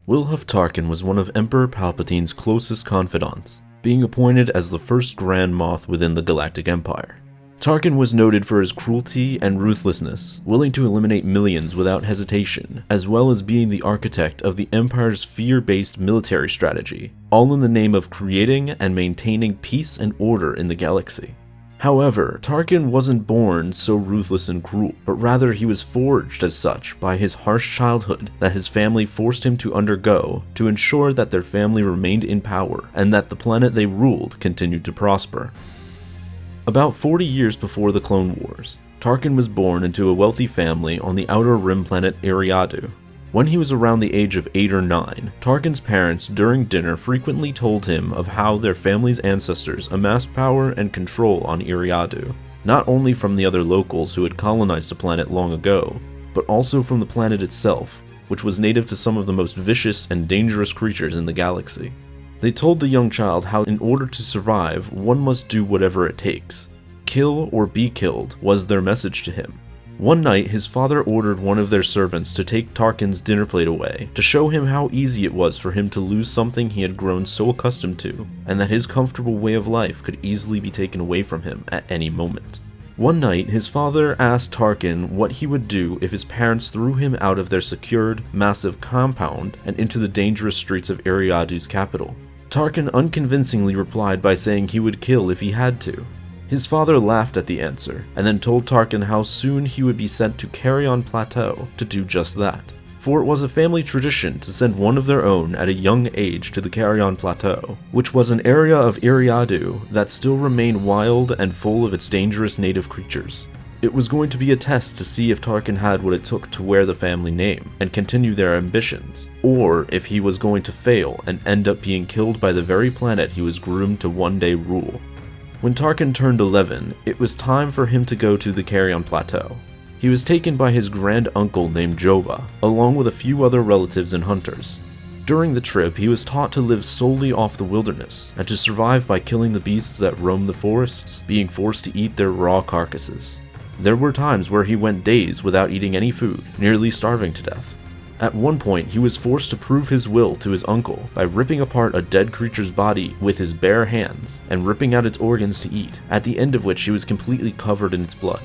Wilhuff Tarkin was one of Emperor Palpatine's closest confidants, being appointed as the first Grand Moff within the Galactic Empire. Tarkin was noted for his cruelty and ruthlessness, willing to eliminate millions without hesitation, as well as being the architect of the Empire's fear-based military strategy, all in the name of creating and maintaining peace and order in the galaxy. However, Tarkin wasn't born so ruthless and cruel, but rather he was forged as such by his harsh childhood that his family forced him to undergo to ensure that their family remained in power and that the planet they ruled continued to prosper. About 40 years before the Clone Wars, Tarkin was born into a wealthy family on the outer rim planet Eriadu. When he was around the age of 8 or 9, Tarkin's parents during dinner frequently told him of how their family's ancestors amassed power and control on Eriadu, not only from the other locals who had colonized the planet long ago, but also from the planet itself, which was native to some of the most vicious and dangerous creatures in the galaxy. They told the young child how in order to survive, one must do whatever it takes. Kill or be killed was their message to him. One night, his father ordered one of their servants to take Tarkin's dinner plate away, to show him how easy it was for him to lose something he had grown so accustomed to, and that his comfortable way of life could easily be taken away from him at any moment. One night, his father asked Tarkin what he would do if his parents threw him out of their secured, massive compound and into the dangerous streets of Eriadu's capital. Tarkin unconvincingly replied by saying he would kill if he had to. His father laughed at the answer, and then told Tarkin how soon he would be sent to Canon Plateau to do just that. For it was a family tradition to send one of their own at a young age to the Canon Plateau, which was an area of Eriadu that still remained wild and full of its dangerous native creatures. It was going to be a test to see if Tarkin had what it took to wear the family name and continue their ambitions, or if he was going to fail and end up being killed by the very planet he was groomed to one day rule. When Tarkin turned 11, it was time for him to go to the Canon Plateau. He was taken by his grand uncle named Jova, along with a few other relatives and hunters. During the trip, he was taught to live solely off the wilderness, and to survive by killing the beasts that roam the forests, being forced to eat their raw carcasses. There were times where he went days without eating any food, nearly starving to death. At one point, he was forced to prove his will to his uncle by ripping apart a dead creature's body with his bare hands and ripping out its organs to eat, at the end of which he was completely covered in its blood.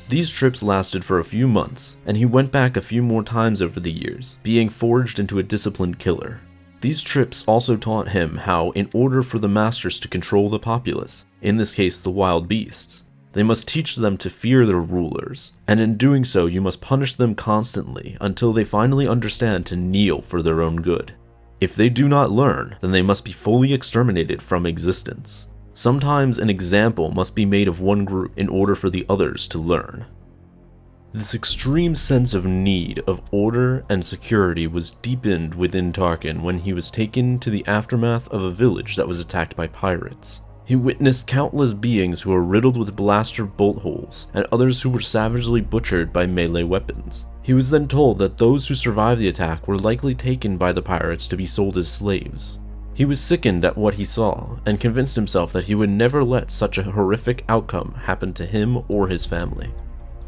These trips lasted for a few months, and he went back a few more times over the years, being forged into a disciplined killer. These trips also taught him how, in order for the masters to control the populace, in this case the wild beasts, they must teach them to fear their rulers, and in doing so you must punish them constantly until they finally understand to kneel for their own good. If they do not learn, then they must be fully exterminated from existence. Sometimes an example must be made of one group in order for the others to learn. This extreme sense of need of order and security was deepened within Tarkin when he was taken to the aftermath of a village that was attacked by pirates. He witnessed countless beings who were riddled with blaster bolt holes, and others who were savagely butchered by melee weapons. He was then told that those who survived the attack were likely taken by the pirates to be sold as slaves. He was sickened at what he saw, and convinced himself that he would never let such a horrific outcome happen to him or his family.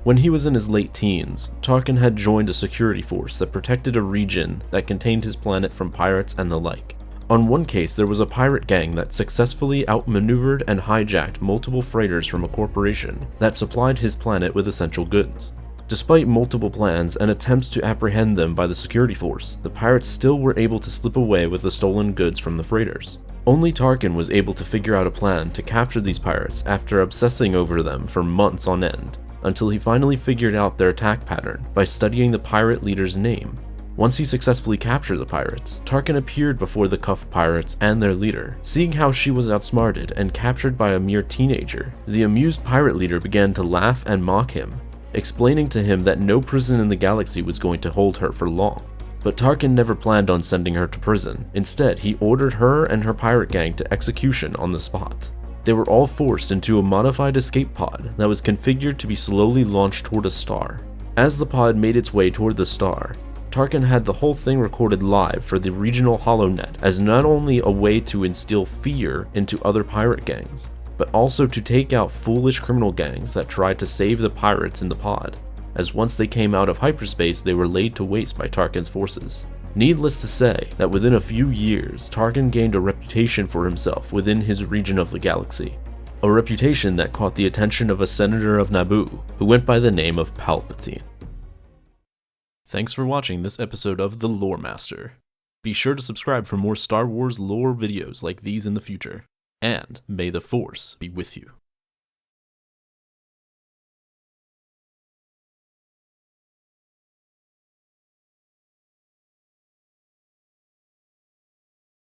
When he was in his late teens, Tarkin had joined a security force that protected a region that contained his planet from pirates and the like. On one case, there was a pirate gang that successfully outmaneuvered and hijacked multiple freighters from a corporation that supplied his planet with essential goods. Despite multiple plans and attempts to apprehend them by the security force, the pirates still were able to slip away with the stolen goods from the freighters. Only Tarkin was able to figure out a plan to capture these pirates after obsessing over them for months on end, until he finally figured out their attack pattern by studying the pirate leader's name. Once he successfully captured the pirates, Tarkin appeared before the cuffed pirates and their leader. Seeing how she was outsmarted and captured by a mere teenager, the amused pirate leader began to laugh and mock him, explaining to him that no prison in the galaxy was going to hold her for long. But Tarkin never planned on sending her to prison. Instead, he ordered her and her pirate gang to execution on the spot. They were all forced into a modified escape pod that was configured to be slowly launched toward a star. As the pod made its way toward the star, Tarkin had the whole thing recorded live for the regional holonet as not only a way to instill fear into other pirate gangs, but also to take out foolish criminal gangs that tried to save the pirates in the pod, as once they came out of hyperspace they were laid to waste by Tarkin's forces. Needless to say that within a few years, Tarkin gained a reputation for himself within his region of the galaxy. A reputation that caught the attention of a senator of Naboo, who went by the name of Palpatine. Thanks for watching this episode of The Lore Master. Be sure to subscribe for more Star Wars lore videos like these in the future. And may the Force be with you.